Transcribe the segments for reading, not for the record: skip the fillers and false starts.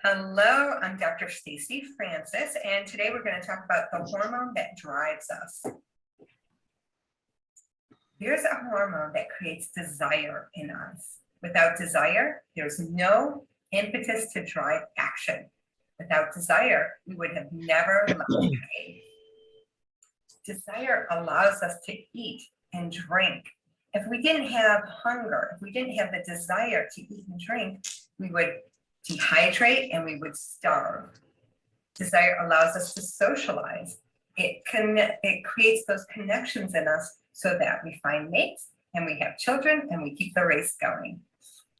Hello, I'm Dr. Stacy Francis, and today we're going to talk about the hormone that drives us. There's a hormone that creates desire in us. Without desire, there's no impetus to drive action. Without desire, we would have never left the cave. Desire allows us to eat and drink. If we didn't have hunger, if we didn't have the desire to eat and drink, we would dehydrate and we would starve. Desire allows us to socialize. It creates those connections in us so that we find mates and we have children and we keep the race going.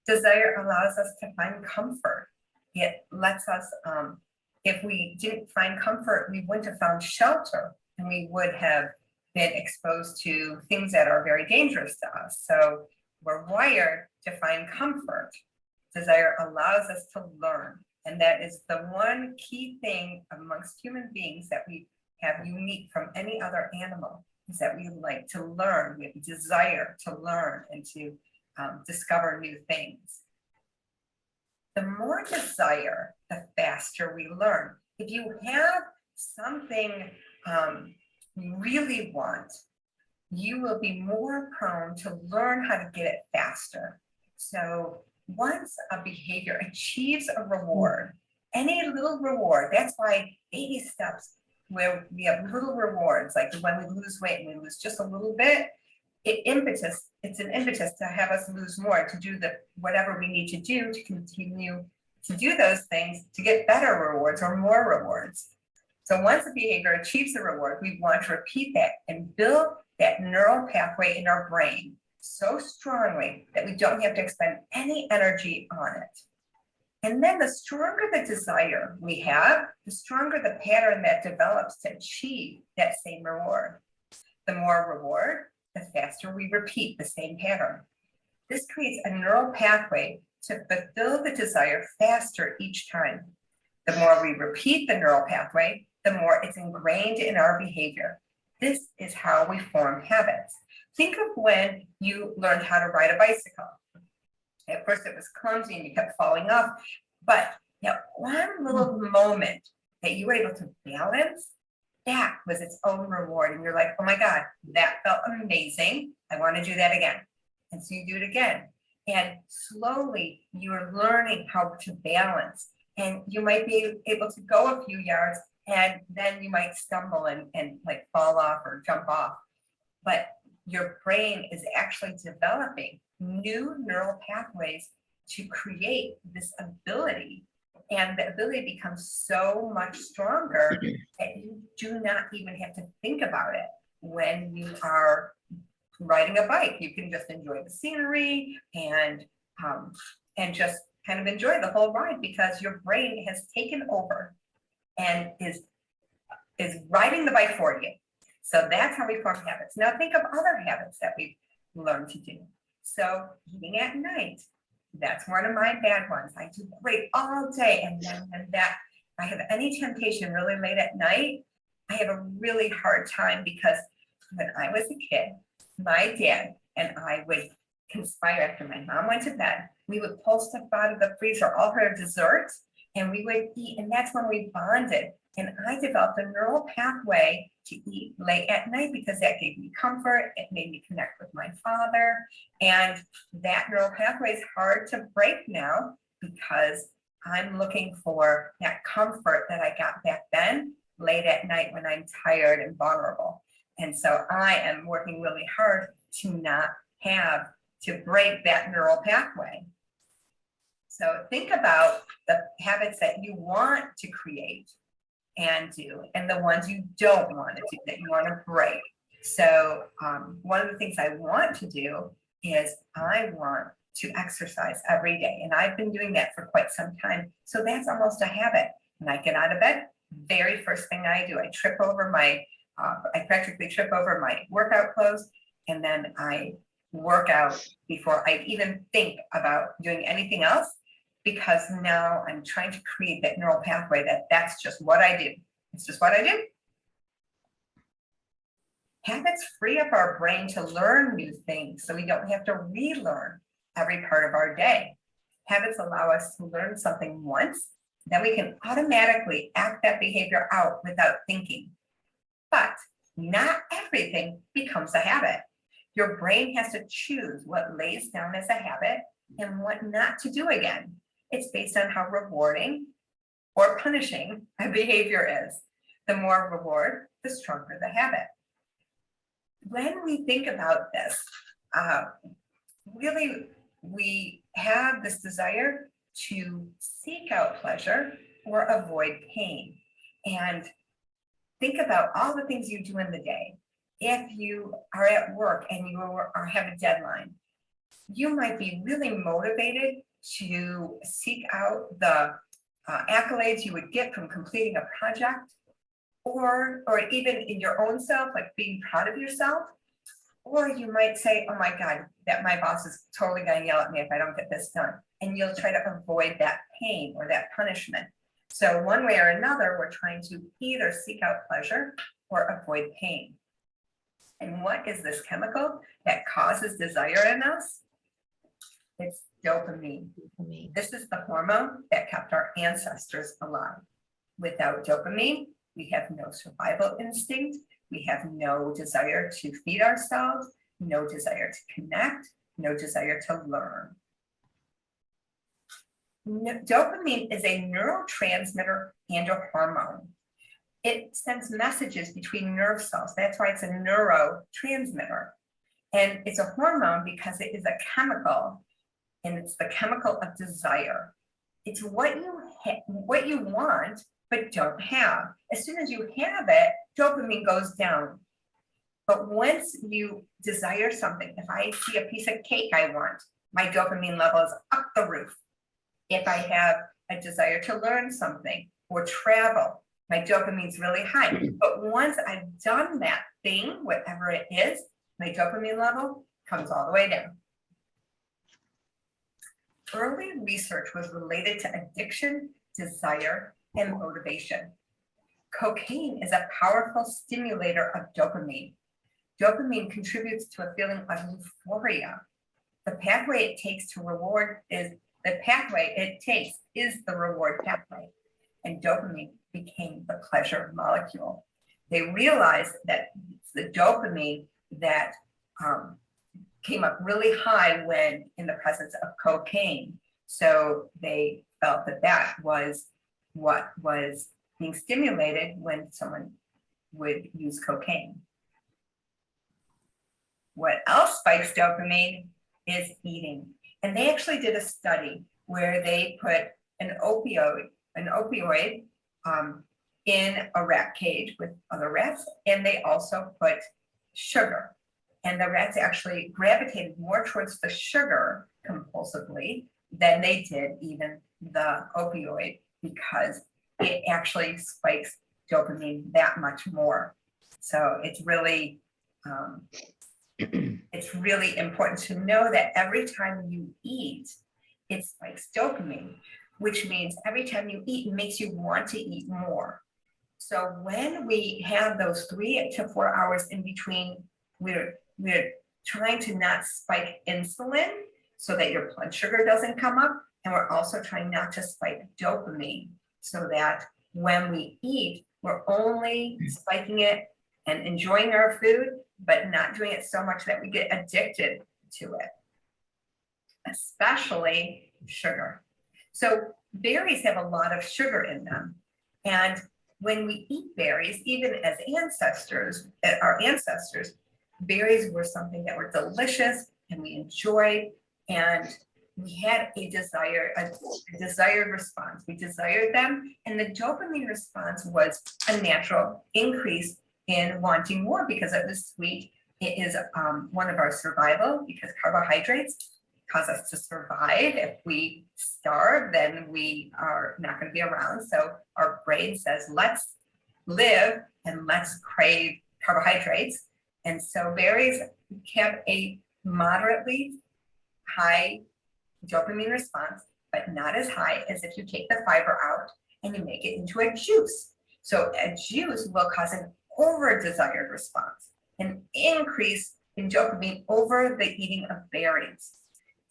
Desire allows us to find comfort. It lets us, if we didn't find comfort, we wouldn't have found shelter and we would have been exposed to things that are very dangerous to us. So we're wired to find comfort. Desire allows us to learn. And that is the one key thing amongst human beings that we have unique from any other animal, is that we like to learn. We have a desire to learn and to discover new things. The more desire, the faster we learn. If you have something you really want, you will be more prone to learn how to get it faster. So once a behavior achieves a reward, any little reward, that's why baby steps where we have little rewards, like when we lose weight and we lose just a little bit, it's an impetus to have us lose more, to do whatever we need to do to continue to do those things to get better rewards or more rewards. So once a behavior achieves a reward, we want to repeat that and build that neural pathway in our brain so strongly that we don't have to expend any energy on it. And then the stronger the desire we have, the stronger the pattern that develops to achieve that same reward. The more reward, the faster we repeat the same pattern. This creates a neural pathway to fulfill the desire faster each time. The more we repeat the neural pathway, the more it's ingrained in our behavior. This is how we form habits. Think of when you learned how to ride a bicycle. At first it was clumsy and you kept falling off, but that one little moment that you were able to balance, that was its own reward. And you're like, oh my God, that felt amazing. I want to do that again. And so you do it again. And slowly you're learning how to balance. And you might be able to go a few yards and then you might stumble and like fall off or jump off. But your brain is actually developing new neural pathways to create this ability. And the ability becomes so much stronger that you do not even have to think about it when you are riding a bike. You can just enjoy the scenery and just kind of enjoy the whole ride because your brain has taken over and is riding the bike for you. So that's how we form habits. Now think of other habits that we've learned to do. So eating at night, that's one of my bad ones. I do great all day, and then when I have any temptation really late at night, I have a really hard time because when I was a kid, my dad and I would conspire after my mom went to bed. We would pull stuff out of the freezer, all her desserts, and we would eat, and that's when we bonded. And I developed a neural pathway to eat late at night because that gave me comfort. It made me connect with my father. And that neural pathway is hard to break now because I'm looking for that comfort that I got back then late at night when I'm tired and vulnerable. And so I am working really hard to not have to break that neural pathway. So think about the habits that you want to create and do, and the ones you don't want to do, that you want to break. So one of the things I want to do is I want to exercise every day. And I've been doing that for quite some time. So that's almost a habit. When I get out of bed, very first thing I do, I practically trip over my workout clothes, and then I work out before I even think about doing anything else, because now I'm trying to create that neural pathway that's just what I do. It's just what I do. Habits free up our brain to learn new things so we don't have to relearn every part of our day. Habits allow us to learn something once then we can automatically act that behavior out without thinking. But not everything becomes a habit. Your brain has to choose what lays down as a habit and what not to do again. It's based on how rewarding or punishing a behavior is. The more reward, the stronger the habit. When we think about this, really, we have this desire to seek out pleasure or avoid pain. And think about all the things you do in the day. If you are at work and you have a deadline, you might be really motivated to seek out the accolades you would get from completing a project, or even in your own self, like being proud of yourself. Or you might say, oh my God, that my boss is totally gonna yell at me if I don't get this done. And you'll try to avoid that pain or that punishment. So one way or another, we're trying to either seek out pleasure or avoid pain. And what is this chemical that causes desire in us? It's dopamine. This is the hormone that kept our ancestors alive. Without dopamine, we have no survival instinct. We have no desire to feed ourselves, no desire to connect, no desire to learn. Dopamine is a neurotransmitter and a hormone. It sends messages between nerve cells. That's why it's a neurotransmitter. And it's a hormone because it is a chemical, and it's the chemical of desire. It's what you want, but don't have. As soon as you have it, dopamine goes down. But once you desire something, if I see a piece of cake I want, my dopamine level is up the roof. If I have a desire to learn something or travel, my dopamine's really high. But once I've done that thing, whatever it is, my dopamine level comes all the way down. Early research was related to addiction, desire, and motivation. Cocaine is a powerful stimulator of dopamine. Dopamine contributes to a feeling of euphoria. The pathway it takes to reward is the reward pathway, and dopamine became the pleasure molecule. They realized that it's the dopamine that came up really high when in the presence of cocaine. So they felt that that was what was being stimulated when someone would use cocaine. What else spikes dopamine is eating. And they actually did a study where they put an opioid in a rat cage with other rats, and they also put sugar. And the rats actually gravitated more towards the sugar compulsively than they did even the opioid, because it actually spikes dopamine that much more. So it's really important to know that every time you eat, it spikes dopamine, which means every time you eat, it makes you want to eat more. So when we have those 3 to 4 hours in between, we're trying to not spike insulin so that your blood sugar doesn't come up. And we're also trying not to spike dopamine so that when we eat, we're only spiking it and enjoying our food, but not doing it so much that we get addicted to it, especially sugar. So berries have a lot of sugar in them. And when we eat berries, even as our ancestors, berries were something that were delicious and we enjoyed, and we had a desired response. We desired them, and the dopamine response was a natural increase in wanting more because it was sweet. It is one of our survival, because carbohydrates cause us to survive. If we starve, then we are not going to be around. So our brain says, let's live and let's crave carbohydrates. And so berries have a moderately high dopamine response, but not as high as if you take the fiber out and you make it into a juice. So a juice will cause an over-desired response, an increase in dopamine over the eating of berries.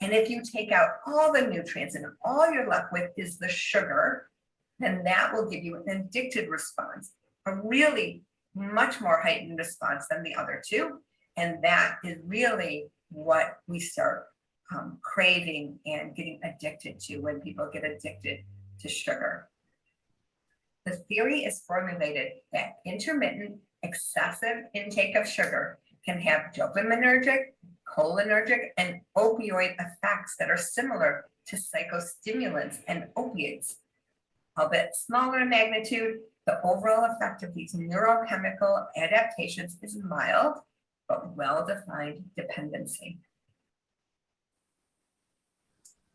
And if you take out all the nutrients and all you're left with is the sugar, then that will give you an addicted response, a really much more heightened response than the other two. And that is really what we start craving and getting addicted to when people get addicted to sugar. The theory is formulated that intermittent excessive intake of sugar can have dopaminergic, cholinergic, and opioid effects that are similar to psychostimulants and opiates. Albeit smaller in magnitude, the overall effect of these neurochemical adaptations is mild, but well-defined dependency.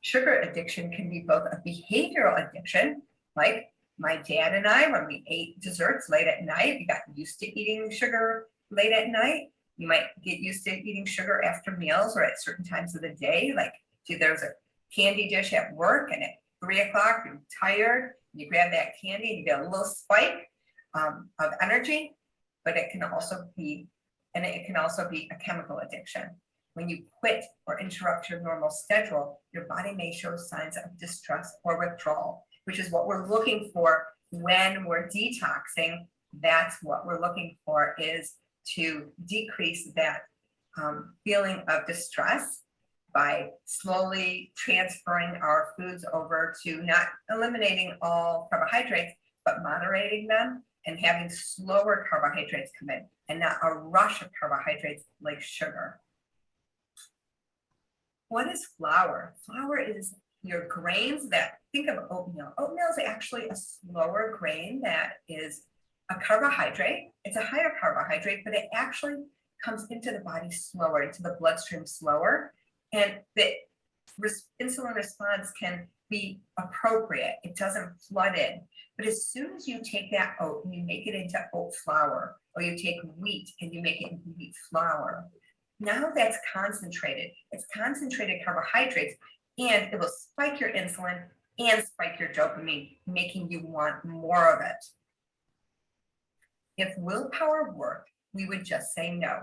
Sugar addiction can be both a behavioral addiction, like my dad and I, when we ate desserts late at night, we got used to eating sugar late at night. You might get used to eating sugar after meals or at certain times of the day. Like, see, there's a candy dish at work, and at 3 o'clock, you're tired, you grab that candy and you get a little spike of energy, but it can also be a chemical addiction. When you quit or interrupt your normal schedule, your body may show signs of distress or withdrawal, which is what we're looking for when we're detoxing. That's what we're looking for, is to decrease that feeling of distress by slowly transferring our foods over to not eliminating all carbohydrates, but moderating them and having slower carbohydrates come in and not a rush of carbohydrates like sugar. What is flour? Flour is your grains that, think of oatmeal. Oatmeal is actually a slower grain that is a carbohydrate. It's a higher carbohydrate, but it actually comes into the body slower, into the bloodstream slower. And the insulin response can be appropriate. It doesn't flood in. But as soon as you take that oat and you make it into oat flour, or you take wheat and you make it into wheat flour, now that's concentrated. It's concentrated carbohydrates, and it will spike your insulin and spike your dopamine, making you want more of it. If willpower worked, we would just say no.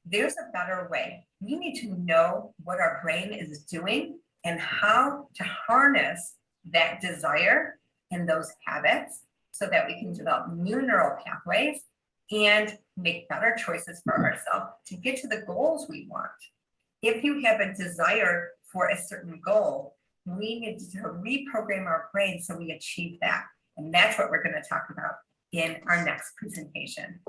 There's a better way. We need to know what our brain is doing and how to harness that desire and those habits so that we can develop new neural pathways and make better choices for ourselves to get to the goals we want. If you have a desire for a certain goal, we need to reprogram our brain so we achieve that. And that's what we're going to talk about in our next presentation.